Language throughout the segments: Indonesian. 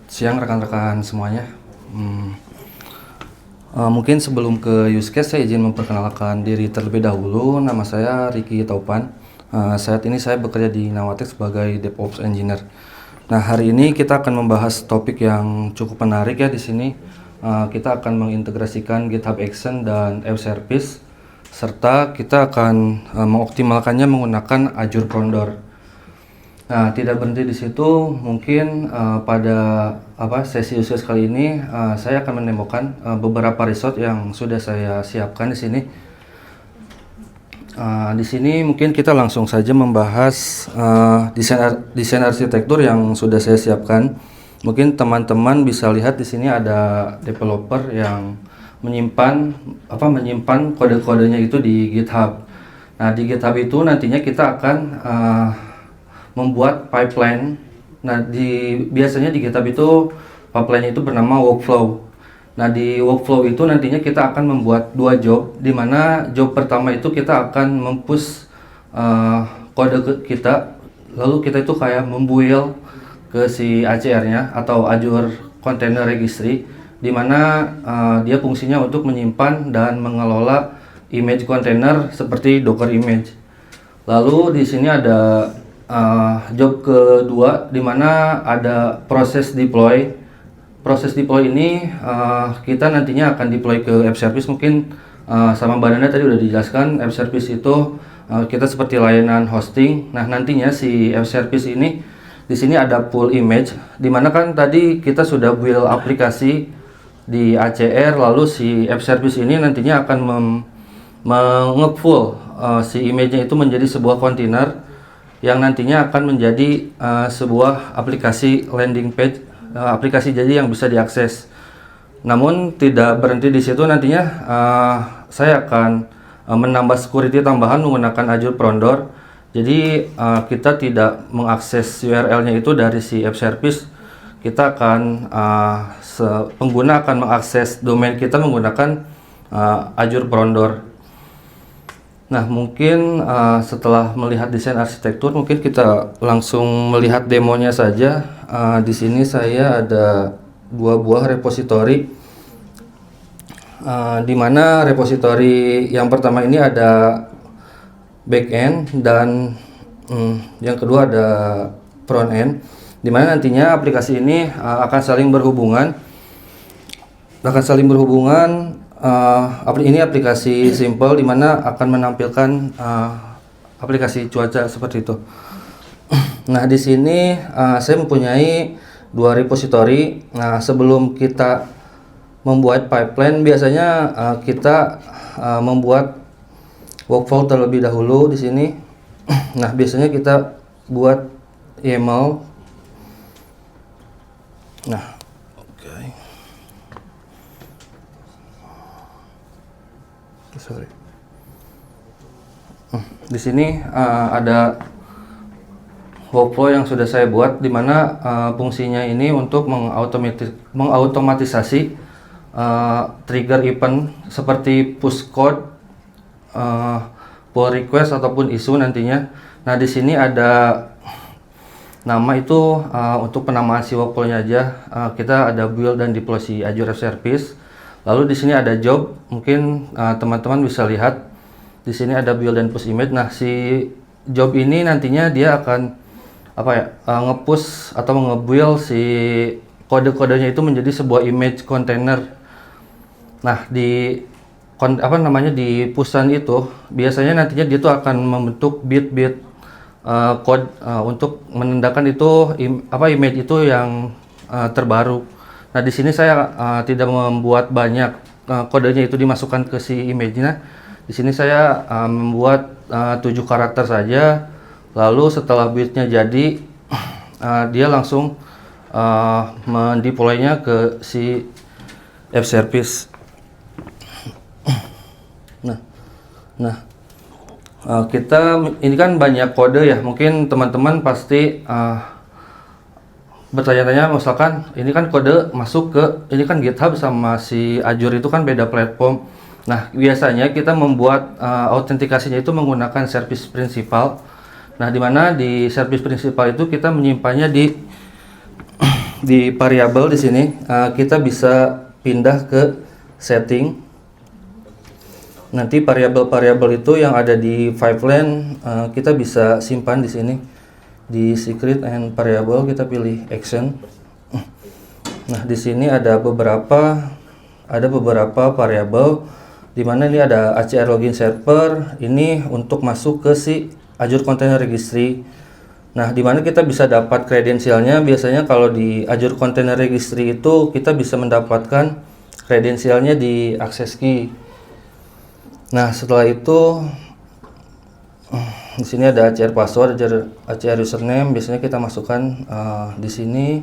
Siang rekan-rekan semuanya. Mungkin sebelum ke use case saya izin memperkenalkan diri terlebih dahulu. Nama saya Ricky Taupan. Saat ini saya bekerja di Nawatek sebagai DevOps Engineer. Nah, hari ini kita akan membahas topik yang cukup menarik ya di sini. Kita akan mengintegrasikan GitHub Action dan App Service serta kita akan mengoptimalkannya menggunakan Azure Condor. Nah, tidak berhenti di situ, mungkin pada sesi usus kali ini saya akan menemukan beberapa resource yang sudah saya siapkan di sini. Di sini mungkin kita langsung saja membahas desain arsitektur yang sudah saya siapkan. Mungkin teman-teman bisa lihat di sini ada developer yang menyimpan kode-kodenya itu di GitHub. Nah, di GitHub itu nantinya kita akan membuat pipeline. Nah, biasanya di GitHub itu pipeline itu bernama workflow. Nah, di workflow itu nantinya kita akan membuat dua job, di mana job pertama itu kita akan mempush kode kita, lalu kita itu kayak membuild ke si ACR-nya atau Azure Container Registry, di mana dia fungsinya untuk menyimpan dan mengelola image container seperti Docker image. Lalu di sini ada job kedua, di mana ada proses deploy. Proses deploy ini kita nantinya akan deploy ke app service. Mungkin sama Mbak Nanda tadi udah dijelaskan, app service itu kita seperti layanan hosting. Nah, nantinya si app service ini di sini ada pool image, di mana kan tadi kita sudah build aplikasi di ACR, lalu si app service ini nantinya akan nge-full si image-nya itu menjadi sebuah kontainer yang nantinya akan menjadi sebuah aplikasi landing page, aplikasi jadi yang bisa diakses. Namun tidak berhenti di situ, nantinya saya akan menambah security tambahan menggunakan Azure Condor. Jadi kita tidak mengakses URL-nya itu dari si app service. Kita akan pengguna akan mengakses domain kita menggunakan Azure Condor. Nah, mungkin setelah melihat desain arsitektur, mungkin kita langsung melihat demonya saja. Di sini saya ada dua buah repository, di mana repository yang pertama ini ada backend dan yang kedua ada front end, di mana nantinya aplikasi ini akan saling berhubungan. Ini aplikasi simple, di mana akan menampilkan aplikasi cuaca seperti itu. Nah, di sini saya mempunyai dua repository. Nah, sebelum kita membuat pipeline, biasanya kita membuat workflow terlebih dahulu di sini. Nah, biasanya kita buat YAML. Nah, di sini ada workflow yang sudah saya buat, di mana fungsinya ini untuk mengautomatisasi trigger event seperti push code, pull request ataupun isu nantinya. Nah, di sini ada nama itu untuk penamaan si workflow-nya aja. Kita ada build dan deploy si Azure Service. Lalu di sini ada job, mungkin teman-teman bisa lihat di sini ada build dan push image. Nah, si job ini nantinya dia akan nge-push atau nge-build si kode-kodenya itu menjadi sebuah image container. Nah, di pushan itu biasanya nantinya dia tuh akan membentuk bit-bit code untuk menandakan itu image itu yang terbaru. Nah, di sini saya tidak membuat banyak kodenya itu dimasukkan ke si image-nya. Di sini saya membuat 7 karakter saja. Lalu setelah bitnya jadi, dia langsung mendeploy-nya ke si app service. Nah, kita ini kan banyak kode ya. Mungkin teman-teman pasti bertanya-tanya, misalkan ini kan kode masuk ke ini kan GitHub sama si Azure itu kan beda platform. Nah, biasanya kita membuat autentikasinya itu menggunakan service principal. Nah, di mana di service principal itu kita menyimpannya di di variabel di sini kita bisa pindah ke setting. Nanti variabel-variabel itu yang ada di pipeline kita bisa simpan di sini di secret and variable, kita pilih action. Nah, di sini ada beberapa variabel di mana ini ada ACR login server, ini untuk masuk ke si Azure Container Registry. Nah, di mana kita bisa dapat kredensialnya. Biasanya kalau di Azure Container Registry itu kita bisa mendapatkan kredensialnya di access key. Nah, setelah itu di sini ada ACR password, ACR username. Biasanya kita masukkan di sini.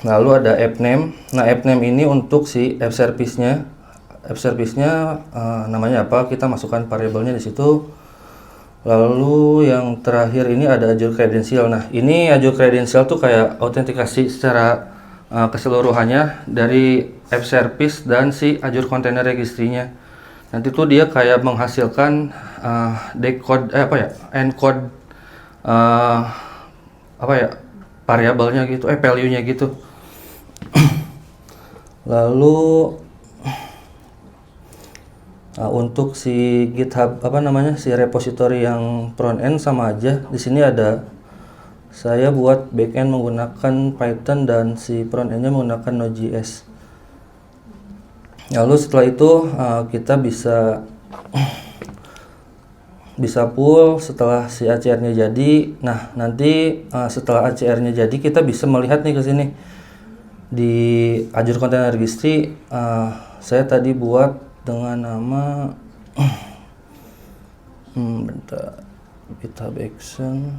Lalu ada app name. Nah, app name ini untuk si app service-nya. App service-nya namanya apa? Kita masukkan variabelnya di situ. Lalu yang terakhir ini ada Azure Credential. Nah, ini Azure Credential tuh kayak autentikasi secara keseluruhannya dari app service dan si Azure Container Registry-nya. Nanti tuh dia kayak menghasilkan decode encode variabelnya gitu, value-nya gitu. Lalu untuk si GitHub si repository yang front end sama aja. Di sini ada saya buat backend menggunakan Python dan si front end-nya menggunakan Node.js. Lalu setelah itu kita bisa pull setelah si ACR-nya jadi. Nah, nanti setelah ACR-nya jadi kita bisa melihat nih ke sini di Azure Container Registry. Saya tadi buat dengan nama GitHub Action.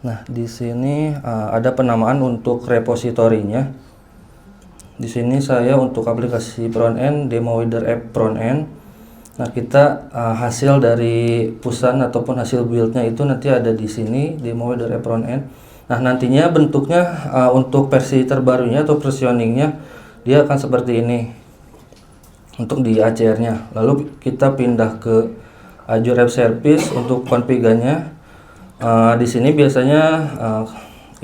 Nah, di sini ada penamaan untuk repositorinya. Di sini saya untuk aplikasi front end, demo wider app front end. Nah, kita hasil dari pusan ataupun hasil build-nya itu nanti ada di sini, demo wider app front end. Nah, nantinya bentuknya untuk versi terbarunya atau versioning-nya dia akan seperti ini untuk di ACR-nya. Lalu kita pindah ke Azure App Service untuk config-nya. Di sini biasanya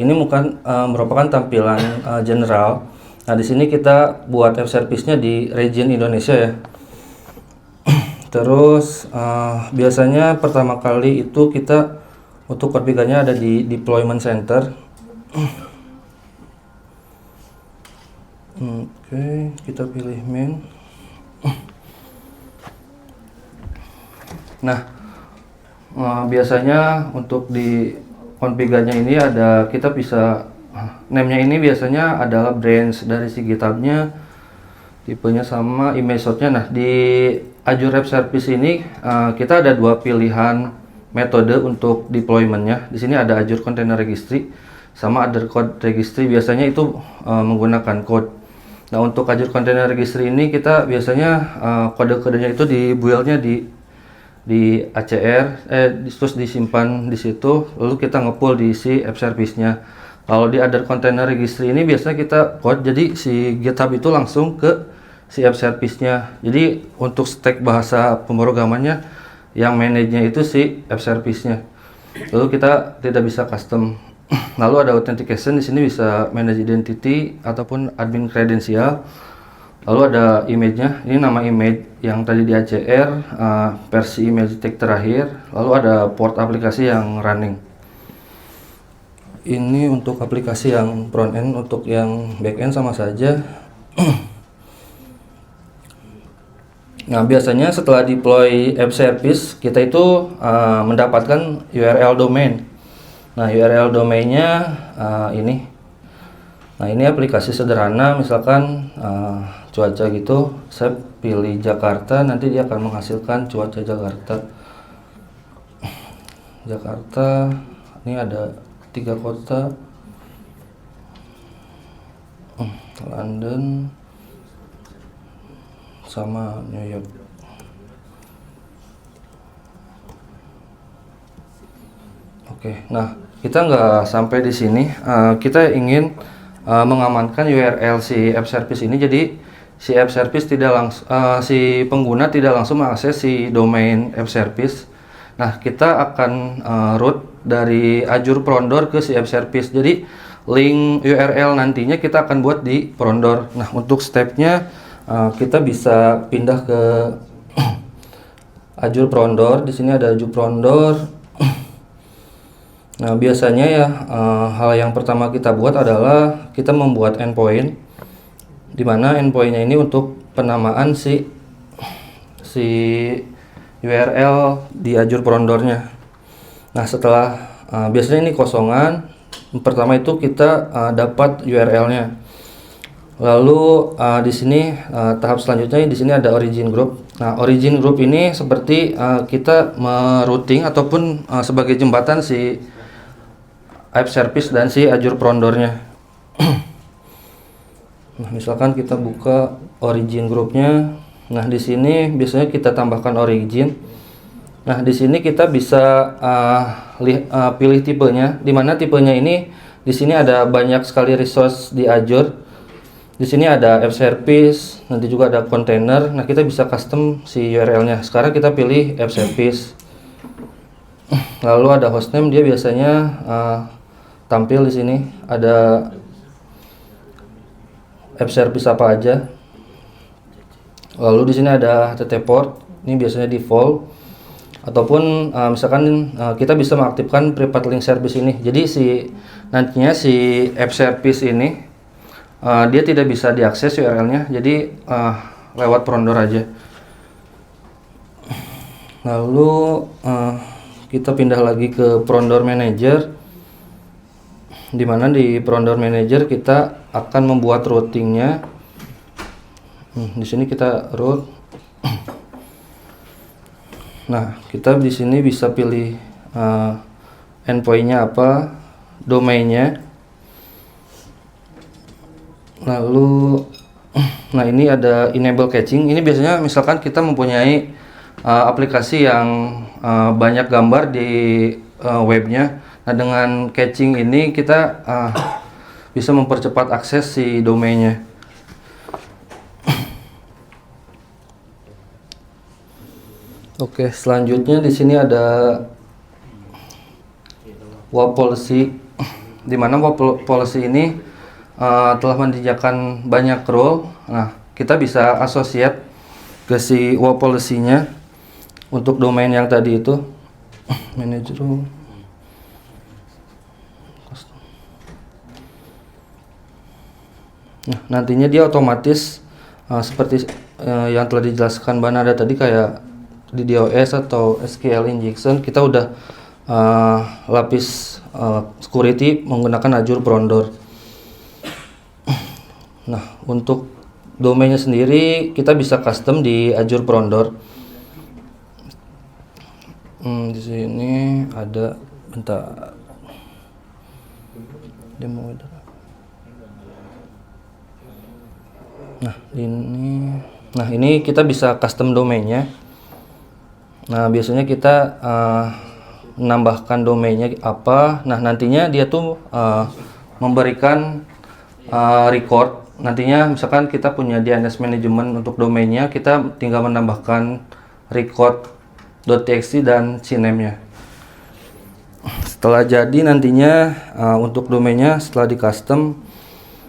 ini merupakan tampilan general. Nah, di sini kita buat app service-nya di region Indonesia ya. Terus biasanya pertama kali itu kita untuk config-nya ada di deployment center. Oke, kita pilih main. Nah, biasanya untuk di config-nya ini ada kita bisa name-nya ini biasanya adalah branch dari si GitHub-nya, tipenya sama image source-nya. Nah, di Azure App Service ini kita ada dua pilihan metode untuk deployment-nya. Di sini ada Azure Container Registry sama Azure Code Registry. Biasanya itu menggunakan code. Nah, untuk Azure Container Registry ini kita biasanya kode-kodenya itu di build-nya di ACR, terus disimpan di situ, lalu kita nge-pull di si app service-nya. Kalau di Azure Container Registry ini biasanya kita code, jadi si GitHub itu langsung ke si app service-nya. Jadi untuk stack bahasa pemrogramannya yang manage-nya itu si app service-nya. Lalu kita tidak bisa custom. Lalu ada authentication, di sini bisa manage identity ataupun admin credential. Lalu ada image-nya, ini nama image yang tadi di ACR, versi image tag terakhir. Lalu ada port aplikasi yang running. Ini untuk aplikasi yang front end, untuk yang back end sama saja. Nah, biasanya setelah deploy app service kita itu mendapatkan URL domain. Nah, URL domainnya ini. Nah, ini aplikasi sederhana, misalkan cuaca gitu. Saya pilih Jakarta, nanti dia akan menghasilkan cuaca Jakarta. Jakarta, ini ada 3 kota, London sama New York. Oke, nah kita nggak sampai di sini. Kita ingin mengamankan URL si app service ini. Jadi si app service tidak langsung, si pengguna tidak langsung mengakses si domain app service. Nah, kita akan route dari Azure Frondor ke si app service. Jadi link URL nantinya kita akan buat di Frondor. Nah, untuk stepnya kita bisa pindah ke Azure Frondor. Di sini ada Azure Frondor. Nah, biasanya ya hal yang pertama kita buat adalah kita membuat endpoint, di mana endpointnya ini untuk penamaan si URL di Azure Frondornya. Nah, setelah biasanya ini kosongan, pertama itu kita dapat URL-nya. Lalu di sini tahap selanjutnya di sini ada origin group. Nah, origin group ini seperti kita merouting ataupun sebagai jembatan si app service dan si Azure Frondornya. Nah, misalkan kita buka origin groupnya. Nah, di sini biasanya kita tambahkan origin. Nah, di sini kita bisa pilih tipenya. Di mana tipenya ini di sini ada banyak sekali resource di Azure. Di sini ada app service, nanti juga ada container. Nah, kita bisa custom si URL-nya. Sekarang kita pilih app service. Lalu ada hostname, dia biasanya tampil di sini. Ada app service apa aja. Lalu di sini ada HTTP port, ini biasanya default. Ataupun misalkan kita bisa mengaktifkan private link service ini. Jadi nantinya si app service ini dia tidak bisa diakses URL-nya. Jadi lewat Frondor aja. Lalu kita pindah lagi ke Frondor Manager. Di mana di Frondor Manager kita akan membuat routingnya. Di sini kita route. Nah, kita di sini bisa pilih endpointnya apa, domainnya. Lalu, nah ini ada enable caching. Ini biasanya misalkan kita mempunyai aplikasi yang banyak gambar di webnya. Nah, dengan caching ini kita bisa mempercepat akses si domainnya. Oke, selanjutnya di sini ada WAP policy, di mana WAP policy ini telah menyediakan banyak role. Nah, kita bisa associate ke si WAP policy-nya untuk domain yang tadi itu. Manager. Nah, nantinya dia otomatis seperti yang telah dijelaskan Banada tadi, kayak di DOS atau SQL injection, kita udah lapis security menggunakan Azure Frondor. Nah, untuk domainnya sendiri kita bisa custom di Azure Frondor. Di sini ada, bentar, demo. Nah, ini kita bisa custom domainnya. Nah, biasanya kita menambahkan domainnya apa. Nah, nantinya dia tuh memberikan record. Nantinya misalkan kita punya DNS management untuk domainnya, kita tinggal menambahkan record.txt dan cname-nya. Setelah jadi nantinya untuk domainnya setelah di custom,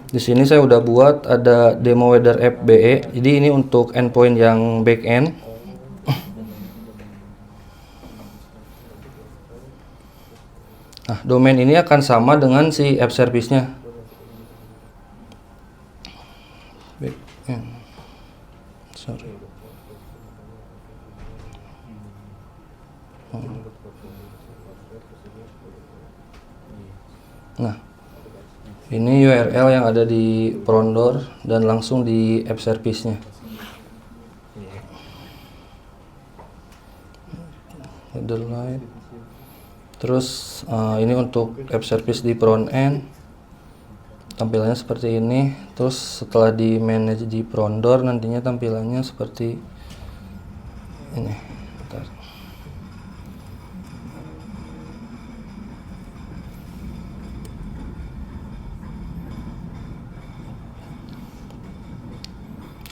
di sini saya udah buat ada demo weather app BE. Jadi ini untuk endpoint yang backend. Nah, domain ini akan sama dengan si app service-nya. Sorry. Nah, ini URL yang ada di Frondor dan langsung di app service-nya. Header. Terus ini untuk app service di front end, tampilannya seperti ini. Terus setelah di manage di Frondor, nantinya tampilannya seperti ini. Bentar.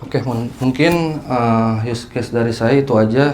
Oke, mungkin use case dari saya itu aja.